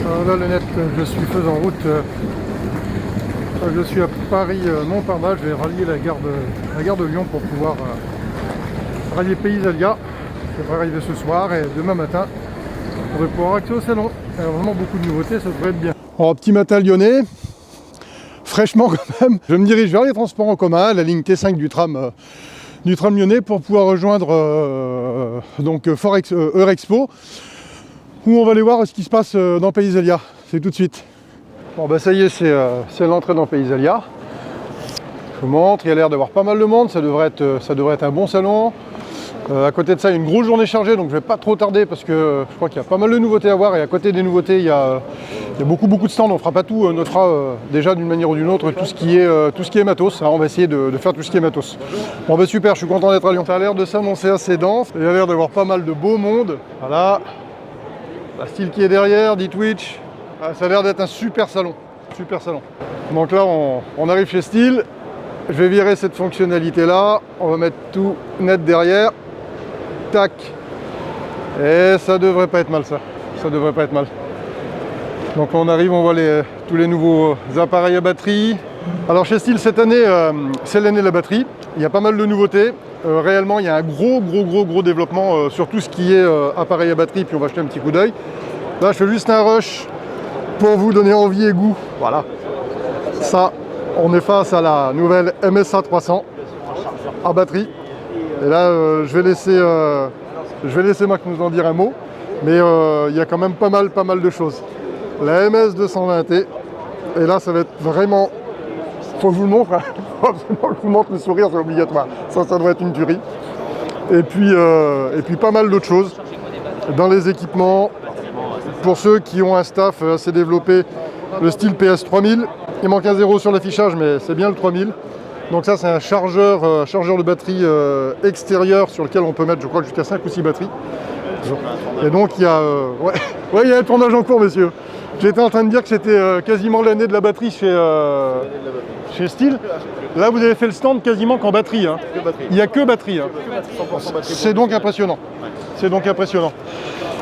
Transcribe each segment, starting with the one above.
Là le net, je suis faisant route. Je suis à Paris Montparnasse, je vais rallier la gare de Lyon pour pouvoir rallier Pays-Alia. Ça devrait arriver ce soir et demain matin on va pouvoir accéder au salon. Il y a vraiment beaucoup de nouveautés, ça devrait être bien. Alors, petit matin lyonnais, fraîchement quand même, je me dirige vers les transports en commun, la ligne T5 du tram lyonnais pour pouvoir rejoindre donc Eurexpo, où on va aller voir ce qui se passe dans Pays-Alia. C'est tout de suite. Bon bah ça y est, c'est l'entrée dans Pays-Alia. Je vous montre, il y a l'air d'avoir pas mal de monde, ça devrait être un bon salon. À côté de ça, il y a une grosse journée chargée, donc je ne vais pas trop tarder parce que je crois qu'il y a pas mal de nouveautés à voir. Et à côté des nouveautés, il y a beaucoup de stands. On ne fera pas tout, on notera déjà d'une manière ou d'une autre tout ce qui est matos. Alors, on va essayer de faire tout ce qui est matos. Bon bah super, je suis content d'être à Lyon. Ça a l'air de s'annoncer assez dense. Il y a l'air d'avoir pas mal de beau monde. Voilà. La style qui est derrière, dit Twitch. Ça a l'air d'être un super salon. Super salon. Donc là, on arrive chez Style. Je vais virer cette fonctionnalité là. On va mettre tout net derrière. Tac. Et ça devrait pas être mal ça. Ça devrait pas être mal. Donc on arrive, on voit tous les nouveaux appareils à batterie. Alors chez Style cette année, c'est l'année de la batterie. Il y a pas mal de nouveautés. Réellement, il y a un gros développement sur tout ce qui est appareil à batterie. Puis on va jeter un petit coup d'œil. Là, je fais juste un rush pour vous donner envie et goût. Voilà. Ça, on est face à la nouvelle MSA 300 à batterie. Et là, je vais laisser Marc nous en dire un mot. Mais il y a quand même pas mal de choses. La MS 220T. Et là, ça va être vraiment... Faut que je vous le montre. Hein. Faut absolument que je vous montre le sourire, c'est obligatoire. Ça doit être une tuerie. Et puis pas mal d'autres choses. Dans les équipements, pour ceux qui ont un staff assez développé, le style PS3000. Il manque un 0 sur l'affichage, mais c'est bien le 3000. Donc ça, c'est un chargeur de batterie extérieur sur lequel on peut mettre, je crois, jusqu'à 5 ou 6 batteries. Et donc, il y a il y a un tournage en cours, messieurs. J'étais en train de dire que c'était quasiment l'année de la batterie chez Style. Là, vous avez fait le stand quasiment qu'en batterie. Hein. Il n'y a que batterie. Hein. C'est donc impressionnant. C'est donc impressionnant.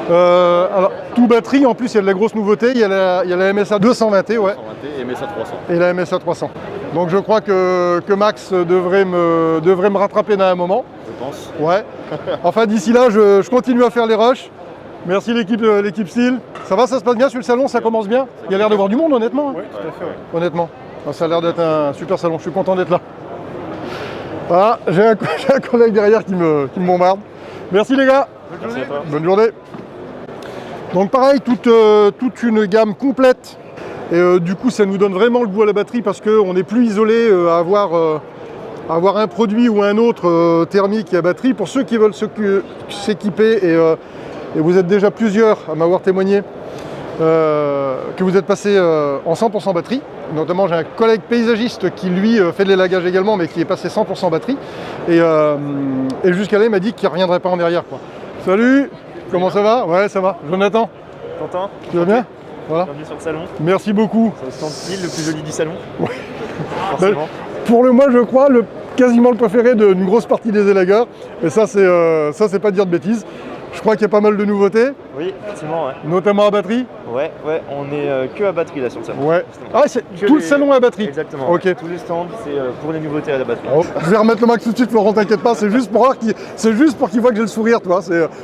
Alors, tout batterie, en plus, il y a de la grosse nouveauté. Il y a la MSA 220T, ouais. Et MSA 300. Et la MSA 300. Donc je crois que Max devrait me rattraper dans un moment. Je pense. Ouais. Enfin, d'ici là, je continue à faire les rushs. Merci l'équipe Style. Ça va, ça se passe bien sur le salon, ça commence bien. Il y a l'air d'avoir du monde, honnêtement. Oui, tout à fait. Ouais. Honnêtement. Ça a l'air d'être un super salon. Je suis content d'être là. Voilà, j'ai un collègue derrière qui me bombarde. Merci les gars. Merci à toi. Bonne journée. Donc pareil, toute une gamme complète. Et du coup, ça nous donne vraiment le goût à la batterie parce qu'on n'est plus isolé à avoir un produit ou un autre thermique et à batterie. Pour ceux qui veulent s'équiper, et vous êtes déjà plusieurs à m'avoir témoigné que vous êtes passé en 100% batterie. Notamment, j'ai un collègue paysagiste qui, lui, fait de l'élagage également, mais qui est passé 100% batterie. Et jusqu'à là, il m'a dit qu'il ne reviendrait pas en arrière, quoi. Salut, comment ça va? Ouais, ça va. Jonathan, Content? tu vas bien? Voilà. Bienvenue sur le salon. Merci beaucoup. C'est le stand Style, le plus joli du salon. Ouais. Forcément. Pour moi, je crois, quasiment le préféré d'une grosse partie des élagueurs. Et ça, c'est pas dire de bêtises. Je crois qu'il y a pas mal de nouveautés, Oui, effectivement, ouais. notamment à batterie. Ouais, on est que à batterie là sur le salon. Ouais. Justement. Ah, c'est tout le salon à batterie. Exactement. Ok. Ouais. Tous les stands, c'est pour les nouveautés à la batterie. Oh, je vais remettre le max tout de suite, Florent, t'inquiète pas, c'est juste pour qu'il voit que j'ai le sourire, toi.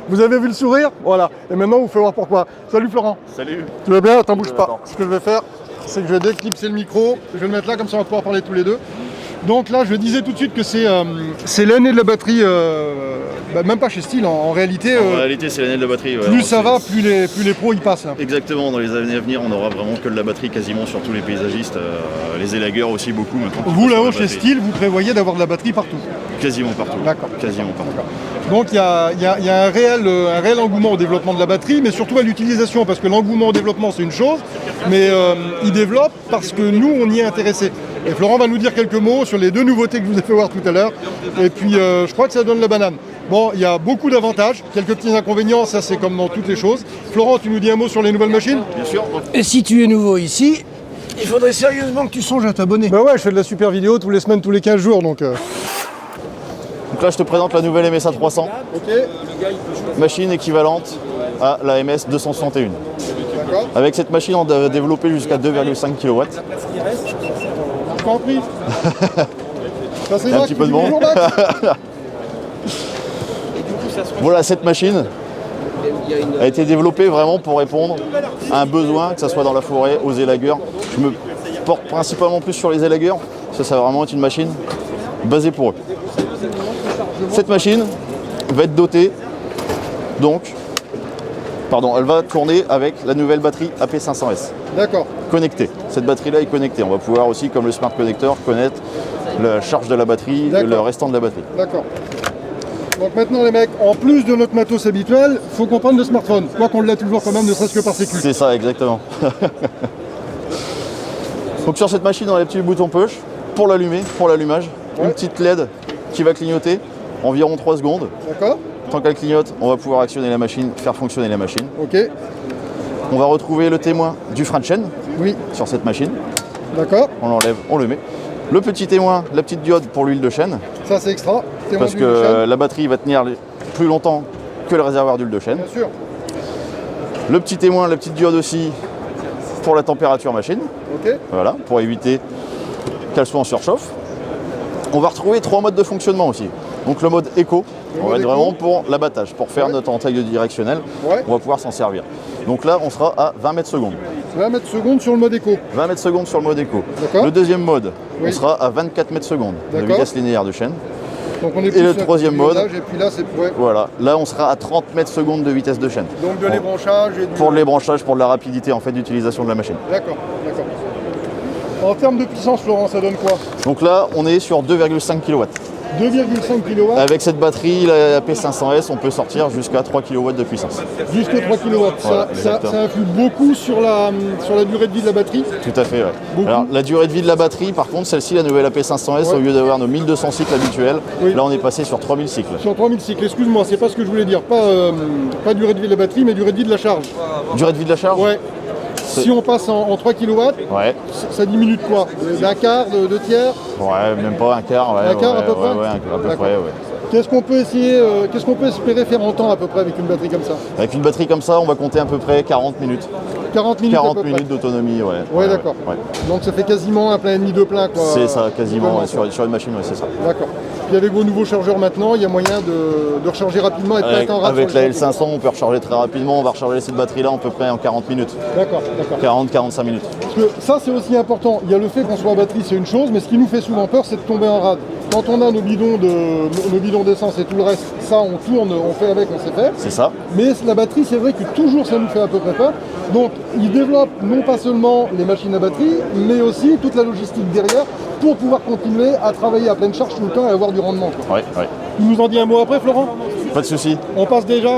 Vous avez vu le sourire? Voilà. Et maintenant, vous faites voir pourquoi. Salut Florent. Salut. Tu vas bien? Attends, bouge pas. Attends. Ce que je vais faire, c'est que je vais déclipser le micro. Je vais le mettre là, comme ça on va pouvoir parler tous les deux. Donc là, je disais tout de suite que c'est l'année de la batterie, même pas chez Style, en réalité. En réalité, c'est l'année de la batterie. Ouais. Plus ça va, plus les pros y passent. Exactement, dans les années à venir, on aura vraiment que de la batterie quasiment sur tous les paysagistes. Les élagueurs aussi beaucoup maintenant. Vous là-haut chez Style, vous prévoyez d'avoir de la batterie partout? Quasiment partout. D'accord. Quasiment partout. Donc il y a un réel engouement au développement de la batterie, mais surtout à l'utilisation, parce que l'engouement au développement c'est une chose, mais il développe parce que nous on y est intéressés. Et Florent va nous dire quelques mots sur les deux nouveautés que je vous ai fait voir tout à l'heure. Et puis je crois que ça donne la banane. Bon, il y a beaucoup d'avantages, quelques petits inconvénients, ça c'est comme dans toutes les choses. Florent, tu nous dis un mot sur les nouvelles machines? Bien sûr. Et si tu es nouveau ici, il faudrait sérieusement que tu songes à t'abonner. Bah ouais, je fais de la super vidéo tous les semaines, tous les 15 jours, donc... Donc là, je te présente la nouvelle MSA 300. Ok. Machine équivalente à la MS 261. D'accord. Avec cette machine, on a développé jusqu'à 2,5 kW. Je t'en prie. Ça, c'est Il y a un Max petit peu qui de dit monde. bonjour, Max. Voilà, cette machine a été développée vraiment pour répondre à un besoin, que ce soit dans la forêt, aux élagueurs. Je me porte principalement plus sur les élagueurs, ça va vraiment être une machine basée pour eux. Cette machine va être dotée, elle va tourner avec la nouvelle batterie AP500S. D'accord. Connectée. Cette batterie-là est connectée. On va pouvoir aussi, comme le Smart Connector, connaître la charge de la batterie et le restant de la batterie. D'accord. Donc maintenant les mecs, en plus de notre matos habituel, faut qu'on prenne le smartphone. Quoi qu'on l'a toujours quand même, ne serait-ce que par sécu. C'est ça, exactement. Donc sur cette machine, on a les petits boutons push pour l'allumer, pour l'allumage. Ouais. Une petite LED qui va clignoter environ 3 secondes. D'accord. Tant qu'elle clignote, on va pouvoir actionner la machine, faire fonctionner la machine. Ok. On va retrouver le témoin du frein de chaîne Oui. sur cette machine. D'accord. On l'enlève, on le met. Le petit témoin, la petite diode pour l'huile de chaîne, Ça c'est extra. Témoin parce d'huile de que chaîne. la batterie va tenir plus longtemps que le réservoir d'huile de chaîne. Bien sûr. Le petit témoin, la petite diode aussi pour la température machine, Ok. voilà, pour éviter qu'elle soit en surchauffe. On va retrouver 3 modes de fonctionnement aussi. Donc le mode éco, on va mode être éco. vraiment pour l'abattage, pour faire Ouais. notre entaille directionnelle, Ouais. on va pouvoir s'en servir. Donc là, on sera à 20 mètres secondes. 20 mètres secondes sur le mode éco. 20 mètres secondes sur le mode éco. D'accord. Le deuxième mode, Oui. on sera à 24 mètres secondes de D'accord. vitesse linéaire de chaîne. Donc on est Et plus le sur troisième du mode. pilotage, et puis là c'est ouais. Voilà, là on sera à 30 mètres secondes de vitesse de chaîne. Donc de l'ébranchage et du... Pour les branchages, pour de la rapidité en fait d'utilisation de la machine. D'accord, d'accord. En termes de puissance, Florent, ça donne quoi? Donc là, on est sur 2,5 kW. 2,5 kW Avec cette batterie, la P500S, on peut sortir jusqu'à 3 kW de puissance. jusqu'à 3 kW. Voilà, ça exactement. influe beaucoup sur la durée de vie de la batterie. Tout à fait, ouais. Beaucoup. Alors, la durée de vie de la batterie, par contre, celle-ci, la nouvelle AP500S, Ouais. au lieu d'avoir nos 1200 cycles habituels, Oui. là on est passé sur 3000 cycles. Sur 3000 cycles, excuse-moi, c'est pas ce que je voulais dire. Pas durée de vie de la batterie, mais durée de vie de la charge. Durée de vie de la charge Ouais. Si on passe en 3 kW, Ouais, ça diminue de quoi? D'un quart, de 2 tiers? ouais, même pas un quart, ouais. Un quart, ouais, à peu près ouais, à peu D'accord. près, ouais. Qu'est-ce qu'on peut essayer, qu'est-ce qu'on peut espérer faire en temps à peu près avec une batterie comme ça? Avec une batterie comme ça, on va compter à peu près 40 minutes. 40 minutes à 40 peu près. minutes d'autonomie, ouais. Ouais, d'accord. Ouais. Donc ça fait quasiment un plein et demi de plein, quoi. C'est ça, quasiment, Globalement, ouais, sur une machine, ouais, c'est ça. D'accord. Puis avec vos nouveaux chargeurs maintenant, il y a moyen de recharger rapidement et de pas être en rade Avec sur la le chargeur. L500, on peut recharger très rapidement. On va recharger cette batterie-là à peu près en 40 minutes. D'accord, d'accord. 40-45 minutes. Parce que ça, c'est aussi important. Il y a le fait qu'on soit à batterie, c'est une chose, mais ce qui nous fait souvent peur, c'est de tomber en rade. Quand on a nos bidons d'essence et tout le reste, ça, on tourne, on fait avec, on sait faire. C'est ça. Mais la batterie, c'est vrai que toujours, ça nous fait à peu près peur. Donc, ils développent non pas seulement les machines à batterie, mais aussi toute la logistique derrière pour pouvoir continuer à travailler à pleine charge tout le temps et avoir du rendement, quoi. Ouais, ouais. Tu nous en dis un mot après, Florent? Pas de souci. On passe déjà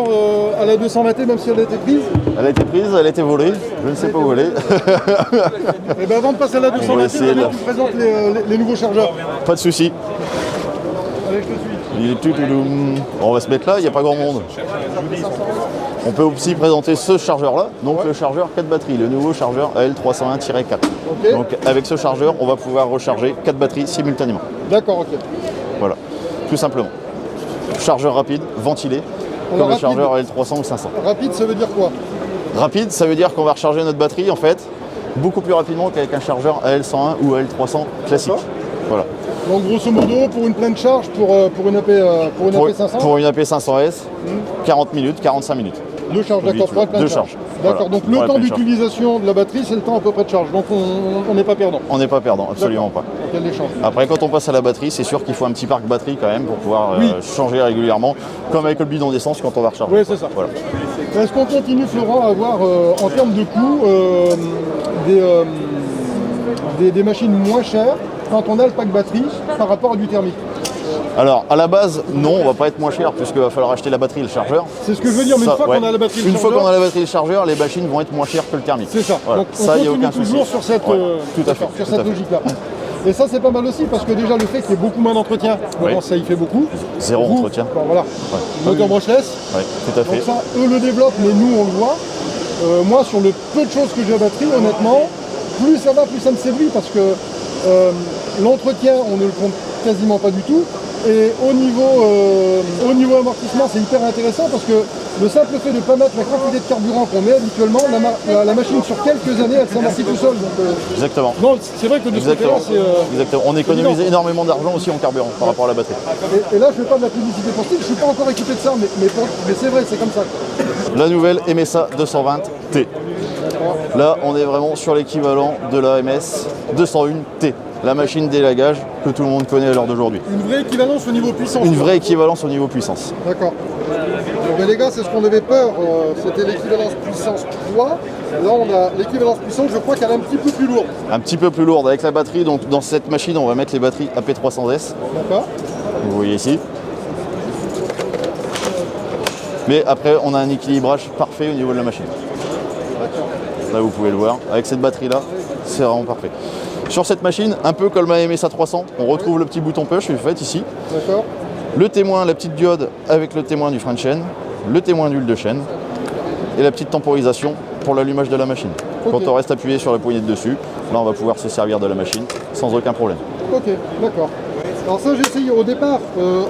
à la 220T, même si elle a été prise. Elle a été prise, elle a été volée. Je ne sais pas voler. Et bien avant de passer à la On va 220T, essayer tu de- me présentes les nouveaux chargeurs. Pas de souci. Allez, je te suis. Il est tout doum. On va se mettre là, il n'y a pas grand monde. On peut aussi présenter ce chargeur-là, donc le chargeur 4 batteries, le nouveau chargeur AL301-4. Ok. Donc avec ce chargeur, on va pouvoir recharger 4 batteries simultanément. D'accord, ok. Voilà, tout simplement. Chargeur rapide, ventilé, Alors, comme le rapide. chargeur AL300 ou 500. Rapide, ça veut dire quoi? Rapide, ça veut dire qu'on va recharger notre batterie en fait beaucoup plus rapidement qu'avec un chargeur AL101 ou AL300 classique. D'accord. Voilà. Donc grosso modo, pour une pleine charge, pour une AP500, Pour une AP500S, 40 minutes, 45 minutes. deux charges, d'accord, pour une pleine Deux charge. charges. D'accord, Voilà. donc Pour le la temps pleine charge. d'utilisation de la batterie, c'est le temps à peu près de charge. Donc on n'est pas perdant. On n'est pas perdant, absolument pas. Quel échange. Après, quand on passe à la batterie, c'est sûr qu'il faut un petit parc batterie quand même pour pouvoir Oui. changer régulièrement, comme avec le bidon d'essence quand on va recharger. Oui, c'est ça. Voilà. Est-ce qu'on continue, Florent, à avoir, en termes de coût, des machines moins chères quand on a le pack batterie par rapport à du thermique? Alors, à la base, non, on va pas être moins cher puisqu'il va falloir acheter la batterie et le chargeur. C'est ce que je veux dire, mais Ça, une fois ouais. qu'on a la batterie et le Une fois chargeur, qu'on a la batterie et le chargeur, les machines vont être moins chères que le thermique. c'est ça. Voilà. Donc on Ça, il n'y a continue aucun souci. toujours sur cette, Ouais, tout à fait. d'accord, sur tout cette à fait. logique-là. Et ça, c'est pas mal aussi parce que déjà le fait qu'il y ait beaucoup moins d'entretien, Oui. bon, ça y fait beaucoup. Zéro Vous, entretien. bon, voilà. Moteur brushless. Oui, tout à Donc fait. ça, eux le développent, mais nous on le voit. Moi, sur le peu de choses que j'ai à batterie, honnêtement, plus ça va, plus ça me séduit parce que l'entretien, on ne le compte quasiment pas du tout. Et au niveau amortissement, c'est hyper intéressant parce que le simple fait de ne pas mettre la quantité de carburant qu'on met habituellement, la machine sur quelques années, elle s'amortit tout seul. Exactement. Non, c'est vrai que de ce côté-là, c'est... Exactement. On économise énormément d'argent aussi en carburant par rapport à la batterie. Et là, je ne fais pas de la publicité pour Steve, je ne suis pas encore équipé de ça, mais c'est vrai, c'est comme ça. La nouvelle MSA 220T. Là, on est vraiment sur l'équivalent de la MS 201T, la machine d'élagage que tout le monde connaît à l'heure d'aujourd'hui. Une vraie équivalence au niveau puissance. Une vraie équivalence au niveau puissance. D'accord. Mais les gars, c'est ce qu'on avait peur, c'était l'équivalence puissance-poids. Là, on a l'équivalence puissance, je crois qu'elle est un petit peu plus lourde. Un petit peu plus lourde avec la batterie. Donc, dans cette machine, on va mettre les batteries AP300S. D'accord. Vous voyez ici. Mais après, on a un équilibrage parfait au niveau de la machine. Là, vous pouvez le voir. Avec cette batterie-là, c'est vraiment parfait. Sur cette machine, un peu comme la MSA 300, on retrouve le petit bouton push, fait ici. D'accord. Le témoin, la petite diode avec le témoin du frein de chaîne, le témoin d'huile de chaîne et la petite temporisation pour l'allumage de la machine. Okay. Quand on reste appuyé sur la poignée de dessus, là, on va pouvoir se servir de la machine sans aucun problème. Ok, d'accord. Alors ça, j'ai essayé au départ.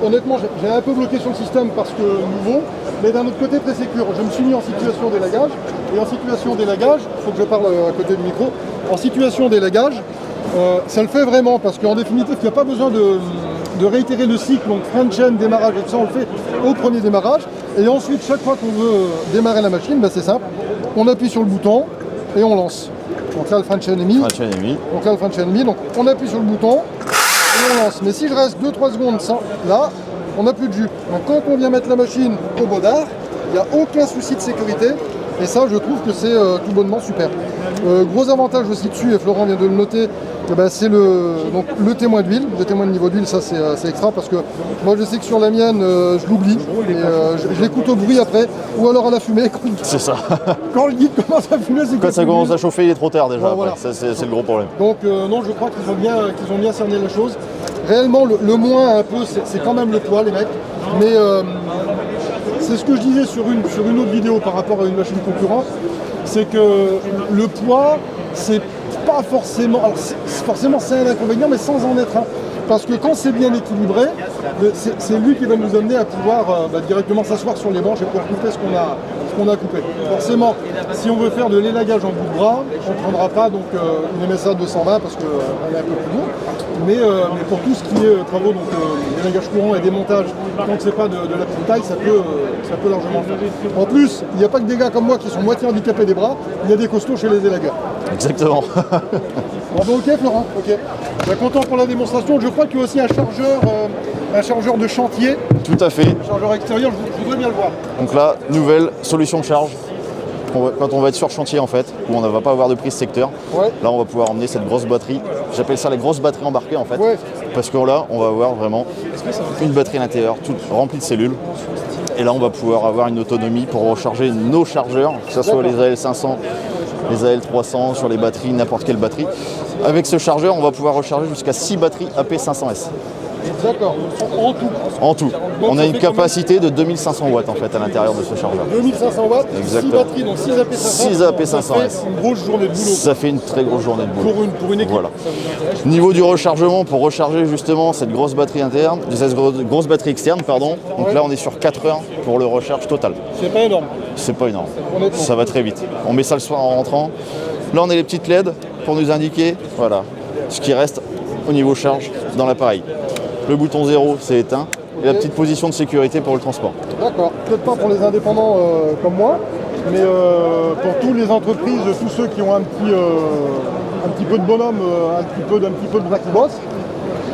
Honnêtement, j'ai un peu bloqué sur le système parce que nouveau, mais d'un autre côté, très sécure. Je me suis mis en situation d'élagage. Et en situation d'élagage, il faut que je parle à côté du micro, en situation d'élagage, ça le fait vraiment parce qu'en définitive, il n'y a pas besoin de réitérer le cycle, donc frein de chaîne, démarrage, et tout ça, on le fait au premier démarrage. Et ensuite, chaque fois qu'on veut démarrer la machine, ben c'est simple, on appuie sur le bouton et on lance. Donc là, le frein de chaîne est mis. Donc là, le frein de chaîne est mis. Donc on appuie sur le bouton et on lance. Mais si je reste 2-3 secondes sans, là, on n'a plus de jus. Donc quand on vient mettre la machine au bodard, il n'y a aucun souci de sécurité. Et ça, je trouve que c'est tout bonnement super. Gros avantage aussi dessus, et Florent vient de le noter, c'est le témoin d'huile. Le témoin de niveau d'huile, ça c'est extra parce que moi je sais que sur la mienne, je l'oublie. Je l'écoute au bruit après, ou alors à la fumée. C'est ça. Quand le guide commence à fumer, c'est quand ça commence à chauffer, il est trop tard déjà. Bon, voilà. C'est le gros problème. Donc non, je crois qu'ils ont bien cerné la chose. Réellement, le moins un peu, c'est quand même le poids, les mecs. Mais c'est ce que je disais sur une autre vidéo par rapport à une machine concurrente, c'est que le poids, c'est pas forcément... Alors forcément c'est un inconvénient, mais sans en être un. Parce que quand c'est bien équilibré, c'est lui qui va nous amener à pouvoir directement s'asseoir sur les manches et pouvoir couper ce qu'on a coupé. Forcément, si on veut faire de l'élagage en bout de bras, on ne prendra pas donc, une MSA 220 parce qu'elle est un peu plus lourde. Mais pour tout ce qui est travaux, donc élagage courant et démontage, quand c'est pas de la petite taille, ça peut largement faire. En plus, il n'y a pas que des gars comme moi qui sont moitié handicapés des bras, il y a des costauds chez les élagueurs. Exactement. Bon, ok Florent, ok. Content pour la démonstration. Je crois qu'il y a aussi un chargeur de chantier. Tout à fait. Un chargeur extérieur, je voudrais bien le voir. Donc là, nouvelle solution de charge. Quand on va être sur chantier en fait, où on ne va pas avoir de prise secteur, là on va pouvoir emmener cette grosse batterie. J'appelle ça la grosse batterie embarquée en fait. Parce que là, on va avoir vraiment une batterie à l'intérieur, toute remplie de cellules. Et là, on va pouvoir avoir une autonomie pour recharger nos chargeurs, que ce soit les AL500, les AL300, sur les batteries, n'importe quelle batterie. Avec ce chargeur, on va pouvoir recharger jusqu'à 6 batteries AP500S. D'accord, en tout. En tout. On a une capacité de 2500 watts en fait à l'intérieur de ce chargeur. 2500 watts, exactement. 6 batteries, donc 6 AP500. 6 AP500S. Ça fait une grosse journée de boulot. Ça fait une très grosse journée de boulot. Pour une équipe. Voilà. Niveau du rechargement, pour recharger justement cette grosse batterie interne, cette grosse batterie externe, pardon. Donc là, on est sur 4 heures pour le recharge total. C'est pas énorme. C'est pas énorme. Ça va très vite. On met ça le soir en rentrant. Là, on a les petites LED pour nous indiquer, voilà, ce qui reste au niveau charge dans l'appareil. Le bouton 0, c'est éteint. Et la petite position de sécurité pour le transport. D'accord. Peut-être pas pour les indépendants comme moi, mais pour toutes les entreprises, tous ceux qui ont un petit peu de bonhomme, un petit peu de bras qui bosse,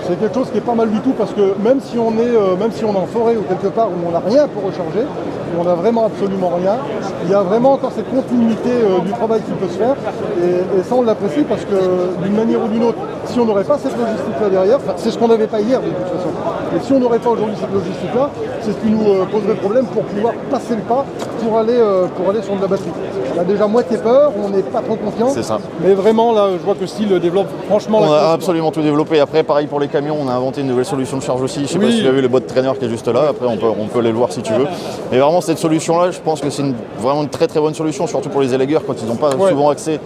c'est quelque chose qui est pas mal du tout parce que même si on est en forêt ou quelque part où on n'a rien pour recharger, où on n'a vraiment absolument rien, il y a vraiment encore cette continuité du travail qui peut se faire et ça on l'apprécie parce que d'une manière ou d'une autre, si on n'aurait pas cette logistique-là derrière, c'est ce qu'on n'avait pas hier de toute façon, et si on n'aurait pas aujourd'hui cette logistique-là, c'est ce qui nous poserait problème pour pouvoir passer le pas pour aller sur de la batterie. On a déjà moitié peur, on n'est pas trop confiant, c'est ça. Mais vraiment là je vois que Style développe franchement on a absolument tout développé. Après pareil pour les camions, on a inventé une nouvelle solution de charge aussi. Je sais pas si tu as vu le bot trainer qui est juste là, après on peut aller le voir si tu veux. Mais vraiment cette solution là, je pense que c'est vraiment une très très bonne solution, surtout pour les élagueurs quand ils n'ont pas souvent accès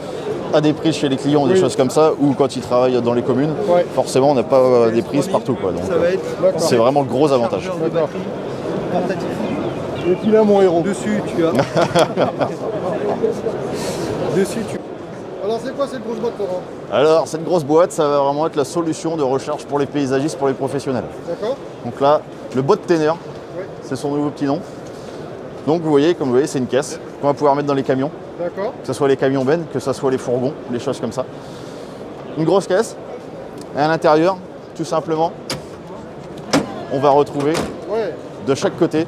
à des prises chez les clients ou des choses comme ça, ou quand ils travaillent dans les communes, forcément on n'a pas des prises partout quoi. Donc c'est vraiment le gros avantage. Et puis là, mon héros. Dessus, tu as. Dessus, tu. Alors, c'est quoi cette grosse boîte, Laurent? Alors, cette grosse boîte, ça va vraiment être la solution de recharge pour les paysagistes, pour les professionnels. D'accord. Donc là, le bot tenner, Ouais. c'est son nouveau petit nom. Donc vous voyez, comme vous voyez, c'est une caisse qu'on va pouvoir mettre dans les camions, D'accord. que ce soit les camions bennes, que ce soit les fourgons, des choses comme ça. Une grosse caisse. Et à l'intérieur, tout simplement, on va retrouver Ouais. de chaque côté,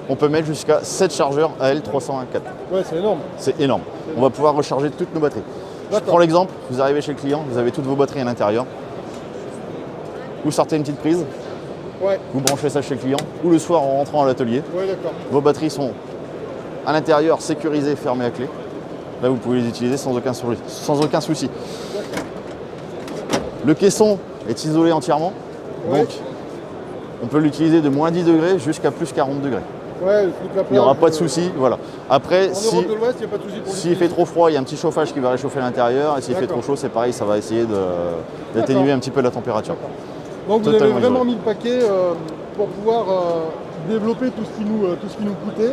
on peut mettre jusqu'à 7 chargeurs AL314. Ouais, c'est énorme. C'est énorme. On va pouvoir recharger toutes nos batteries. Je D'accord. prends l'exemple, vous arrivez chez le client, vous avez toutes vos batteries à l'intérieur. Vous sortez une petite prise, Ouais. vous branchez ça chez le client, ou le soir en rentrant à l'atelier. Ouais, d'accord. Vos batteries sont à l'intérieur, sécurisées, fermées à clé. Là, vous pouvez les utiliser sans aucun souci. Le caisson est isolé entièrement, Ouais. donc on peut l'utiliser de moins 10 degrés jusqu'à plus 40 degrés. Ouais, toute la Il n'y aura plage, pas de souci, voilà. Après, En si, Europe de l'Ouest, il n'y a pas de souci pour s'il fait trop froid, il y a un petit chauffage qui va réchauffer l'intérieur, et s'il fait D'accord. trop chaud, c'est pareil, ça va essayer d'atténuer D'accord. un petit peu la température. Donc vous avez Totalement vraiment isolé. mis le paquet pour pouvoir développer tout ce qui nous coûtait,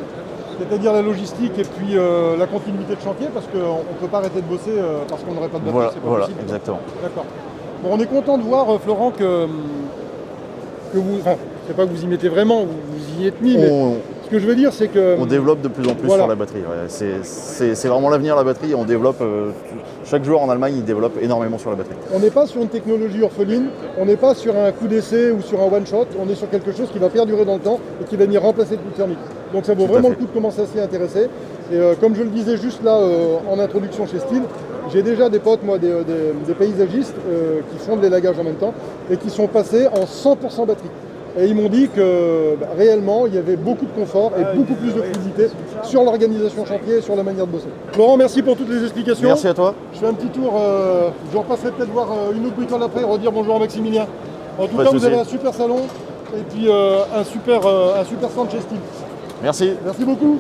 c'est-à-dire la logistique et puis la continuité de chantier, parce qu'on ne peut pas arrêter de bosser parce qu'on n'aurait pas de batterie, Voilà, c'est pas voilà, possible. exactement. D'accord. Bon, on est content de voir, Florent, que vous, enfin, c'est pas que vous y mettez vraiment, vous y êtes mis, mais ce que je veux dire, c'est que On développe de plus en plus Voilà. sur la batterie. Ouais. C'est vraiment l'avenir, la batterie. On développe, chaque jour en Allemagne, ils développent énormément sur la batterie. on n'est pas sur une technologie orpheline, on n'est pas sur un coup d'essai ou sur un one-shot, on est sur quelque chose qui va perdurer dans le temps et qui va venir remplacer le coup thermique. Donc ça vaut Tout à vraiment fait. le coup de commencer à s'y intéresser. Et comme je le disais juste là en introduction chez Steel, j'ai déjà des potes, moi, des paysagistes qui font de l'élagage en même temps et qui sont passés en 100% batterie. Et ils m'ont dit que réellement, il y avait beaucoup de confort et beaucoup plus de fluidité sur l'organisation chantier et sur la manière de bosser. Laurent, merci pour toutes les explications. Merci à toi. Je fais un petit tour, je repasserai peut-être voir une autre bricole après, redire bonjour à Maximilien. En tout Pas cas, de vous avez souci. un super salon et puis un super centre chez Steel. Merci. Merci beaucoup.